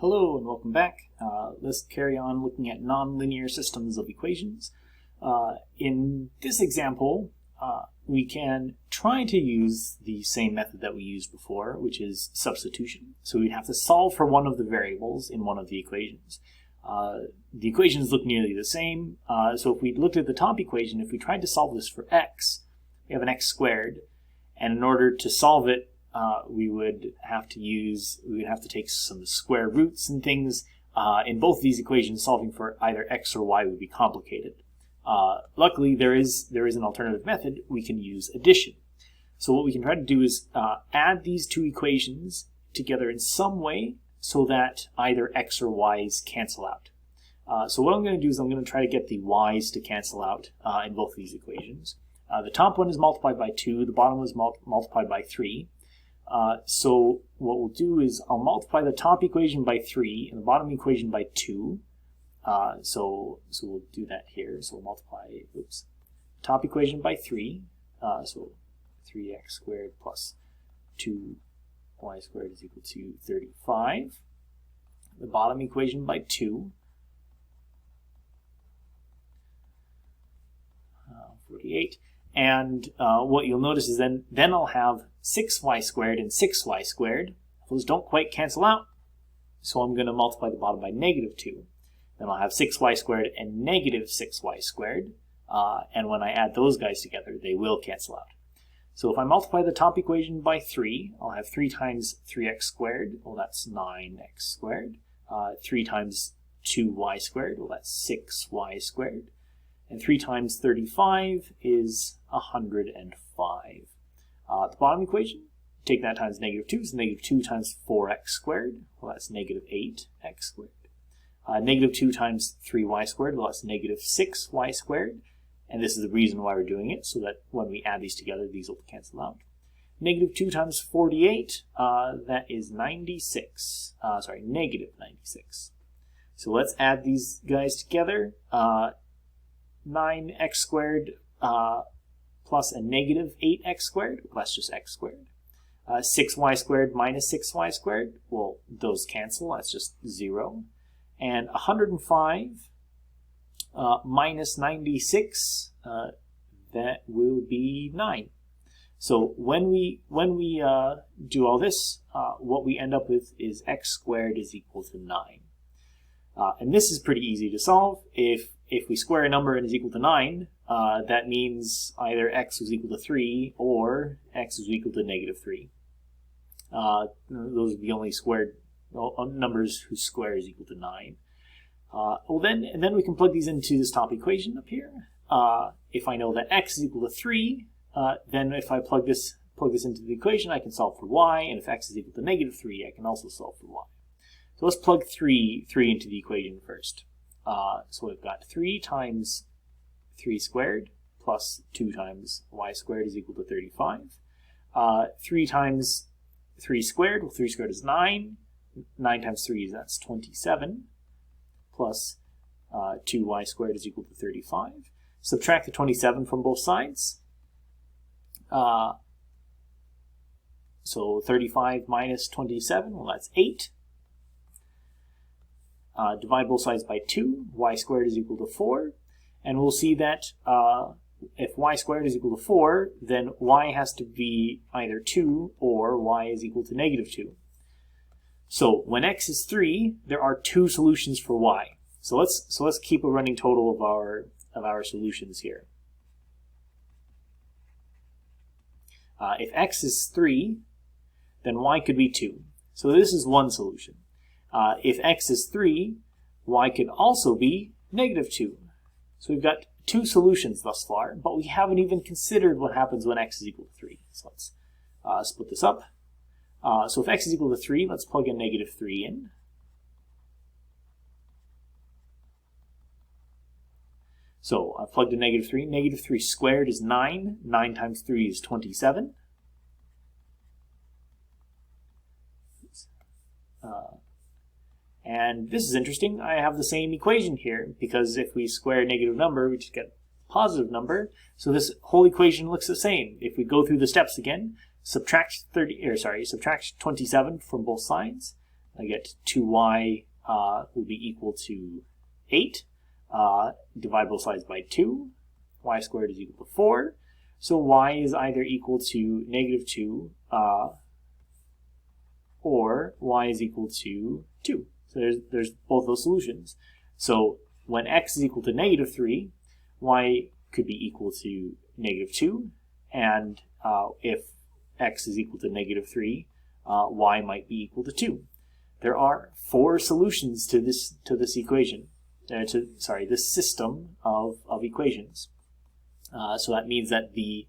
Hello and welcome back. Let's carry on looking at nonlinear systems of equations. In this example, we can try to use the same method that we used before, which is substitution. So we'd have to solve for one of the variables in one of the equations. The equations look nearly the same. So if we looked at the top equation, if we tried to solve this for x, we have an x squared, and in order to solve it, we would have to take some square roots and things. In both these equations, solving for either x or y would be complicated. Luckily, there is an alternative method. We can use addition. So what we can try to do is add these two equations together in some way so that either x or y's cancel out. So what I'm going to do is I'm going to try to get the y's to cancel out in both of these equations. The top one is multiplied by 2, the bottom was multiplied by 3. So what we'll do is I'll multiply the top equation by 3 and the bottom equation by 2. So we'll do that here. So we'll multiply, top equation by 3. So 3x squared plus 2y squared is equal to 35. The bottom equation by 2. 48. And what you'll notice is then I'll have 6y squared and 6y squared. Those don't quite cancel out, so I'm going to multiply the bottom by negative 2. Then I'll have 6y squared and negative 6y squared. And when I add those guys together, they will cancel out. So if I multiply the top equation by 3, I'll have 3 times 3x squared. Well, that's 9x squared. 3 times 2y squared. Well, that's 6y squared. And 3 times 35 is 105. The bottom equation, take that times negative 2, so negative 2 times 4x squared, well that's negative 8x squared. Negative 2 times 3y squared, well that's negative 6y squared. And this is the reason why we're doing it, so that when we add these together, these will cancel out. Negative 2 times 48, that is 96. Negative 96. So let's add these guys together. 9x squared plus a negative 8x squared, well, that's just x squared. 6y squared minus 6y squared, well, those cancel, that's just 0. And 105 minus 96, that will be 9. So when we do all this, what we end up with is x squared is equal to 9. And this is pretty easy to solve. If we square a number and is equal to 9, that means either x is equal to 3 or x is equal to negative 3. Those are the only squared numbers whose square is equal to 9. Then we can plug these into this top equation up here. If I know that x is equal to 3, then if I plug this into the equation, I can solve for y, and if x is equal to negative 3, I can also solve for y. So let's plug 3 into the equation first. So we've got 3 times 3 squared plus 2 times y squared is equal to 35. 3 times 3 squared, well 3 squared is 9. 9 times 3 that's 27. Plus 2y squared is equal to 35. Subtract the 27 from both sides. So 35 minus 27, well that's 8. Divide both sides by 2, y squared is equal to 4, and we'll see that if y squared is equal to 4, then y has to be either 2 or y is equal to negative 2. So when x is 3, there are 2 solutions for y. So let's keep a running total of our solutions here. If x is 3, then y could be 2. So this is one solution. If x is 3, y could also be negative 2. So we've got 2 solutions thus far, but we haven't even considered what happens when x is equal to 3. So let's split this up. So if x is equal to 3, let's plug a negative 3 in. So I've plugged in negative 3. Negative 3 squared is 9. 9 times 3 is 27. And this is interesting. I have the same equation here, because if we square a negative number, we just get a positive number. So this whole equation looks the same. If we go through the steps again, subtract 27 from both sides. I get 2y will be equal to 8. Divide both sides by 2. Y squared is equal to 4. So y is either equal to negative 2 or y is equal to 2. So there's both those solutions. So when x is equal to negative 3, y could be equal to negative 2. And if x is equal to negative 3, y might be equal to 2. There are 4 solutions to this equation, this system of equations. So that means that the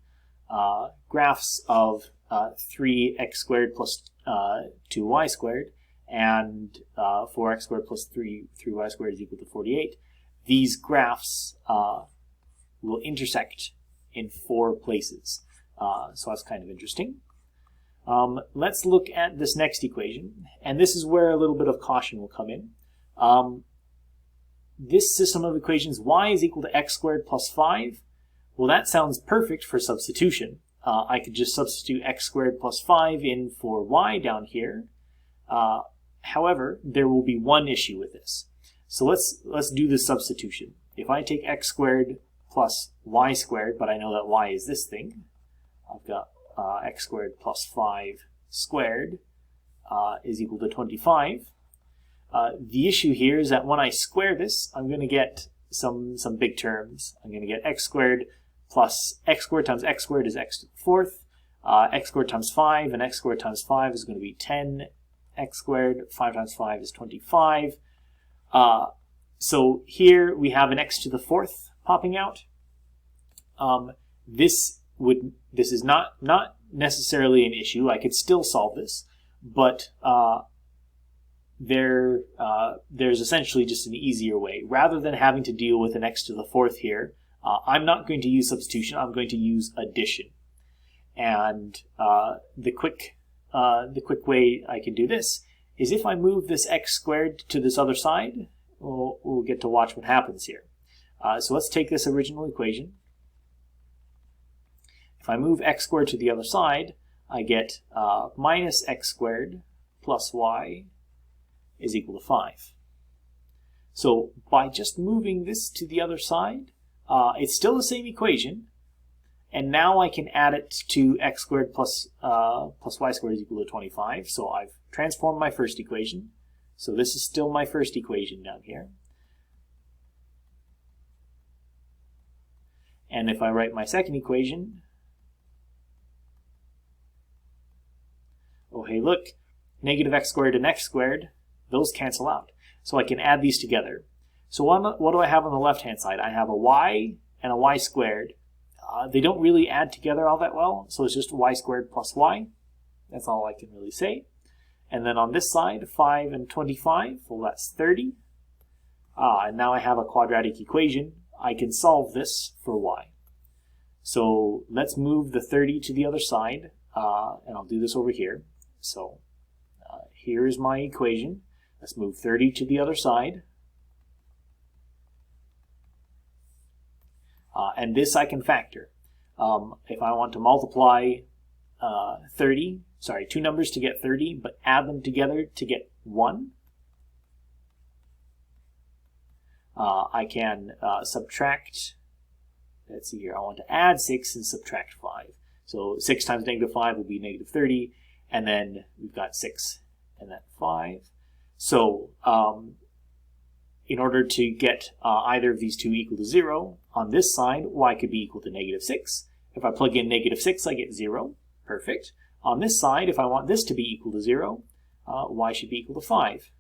graphs of 3x squared plus 2y squared and 4x squared plus 3y squared is equal to 48. These graphs will intersect in 4 places. So that's kind of interesting. Let's look at this next equation, and this is where a little bit of caution will come in. This system of equations, y is equal to x squared plus 5, well, that sounds perfect for substitution. I could just substitute x squared plus 5 in for y down here. However, there will be one issue with this. So let's do the substitution. If I take x squared plus y squared, but I know that y is this thing, I've got x squared plus 5 squared is equal to 25. The issue here is that when I square this, I'm going to get some big terms. I'm going to get x squared plus x squared times x squared is x to the 4th. X squared times 5, and x squared times 5 is going to be 10. X squared, 5 times 5 is 25. So here we have an x to the 4th popping out. This is not necessarily an issue. I could still solve this, but there's essentially just an easier way. Rather than having to deal with an x to the 4th here, I'm not going to use substitution. I'm going to use addition. And the quick way I can do this is if I move this x squared to this other side, we'll get to watch what happens here. So let's take this original equation. If I move x squared to the other side, I get minus x squared plus y is equal to 5. So by just moving this to the other side, it's still the same equation, and now I can add it to x squared plus y squared is equal to 25. So I've transformed my first equation. So this is still my first equation down here. And if I write my second equation, oh hey look, negative x squared and x squared, those cancel out. So I can add these together. So what do I have on the left hand side? I have a y and a y squared. They don't really add together all that well, so it's just y squared plus y. That's all I can really say. And then on this side, 5 and 25, well that's 30. And now I have a quadratic equation. I can solve this for y. So let's move the 30 to the other side, and I'll do this over here. So here's my equation. Let's move 30 to the other side. And this I can factor. If I want to multiply 2 numbers to get 30, but add them together to get 1, I can subtract, let's see here, I want to add 6 and subtract 5. So 6 times negative 5 will be negative 30, and then we've got 6 and then 5. So in order to get either of these two equal to 0, on this side, y could be equal to negative 6. If I plug in negative 6, I get 0. Perfect. On this side, if I want this to be equal to 0, y should be equal to 5.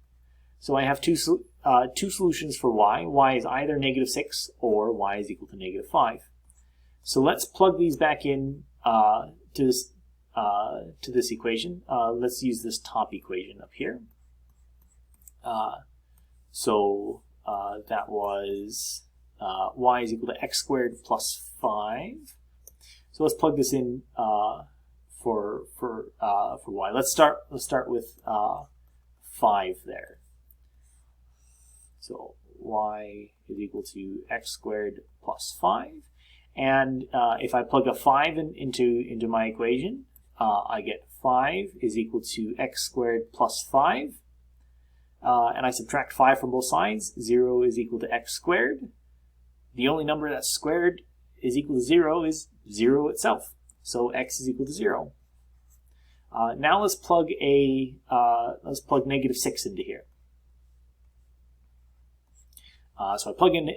So I have two solutions for y. Y is either negative 6 or y is equal to negative 5. So let's plug these back in to this equation. Let's use this top equation up here. So that was y is equal to x squared plus 5. So let's plug this in for y. Let's start with 5 there. So y is equal to x squared plus 5. And if I plug a 5 into my equation, I get 5 is equal to x squared plus 5. and I subtract 5 from both sides, 0 is equal to x squared. The only number that's squared is equal to 0 is 0 itself. So x is equal to 0. Now let's plug negative 6 into here. So I plug in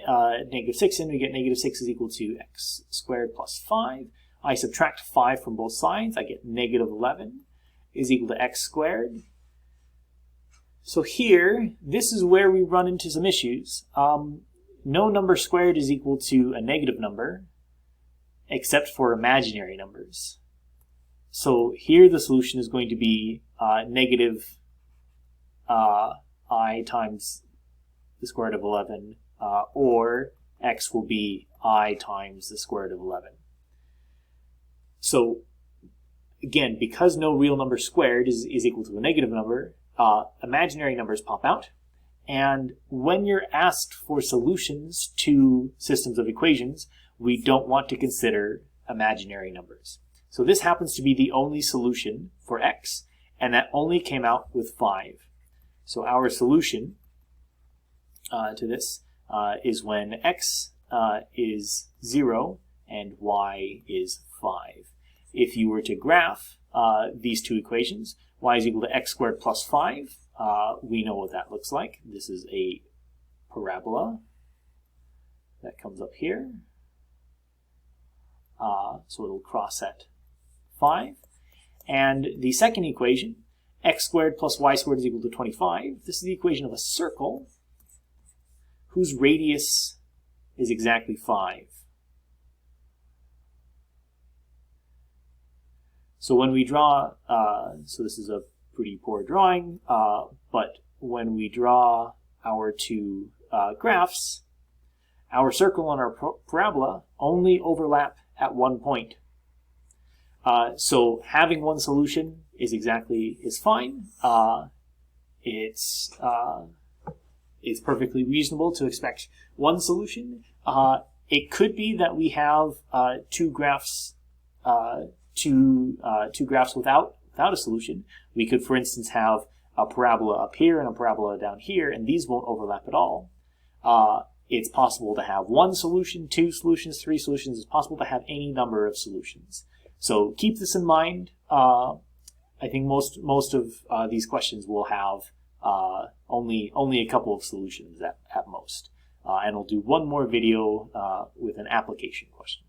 negative 6 in, we get negative 6 is equal to x squared plus 5. I subtract 5 from both sides, I get negative 11 is equal to x squared. So here, this is where we run into some issues. No number squared is equal to a negative number, except for imaginary numbers. So here the solution is going to be negative I times the square root of 11, or x will be I times the square root of 11. So again, because no real number squared is equal to a negative number, imaginary numbers pop out. And when you're asked for solutions to systems of equations, we don't want to consider imaginary numbers. So this happens to be the only solution for x, and that only came out with 5. So our solution to this is when x is 0 and y is 5. If you were to graph these two equations, y is equal to x squared plus 5, we know what that looks like. This is a parabola that comes up here. So it'll cross at 5. And the second equation, x squared plus y squared is equal to 25. This is the equation of a circle whose radius is exactly 5. So when we draw, so this is a pretty poor drawing, but when we draw our two graphs, our circle and our parabola only overlap at one point. So having one solution is fine. It's perfectly reasonable to expect one solution. It could be that we have two graphs without a solution. We could, for instance, have a parabola up here and a parabola down here, and these won't overlap at all. It's possible to have one solution, two solutions, three solutions. It's possible to have any number of solutions. So keep this in mind. I think most of these questions will have only a couple of solutions at most. And I'll do one more video with an application question.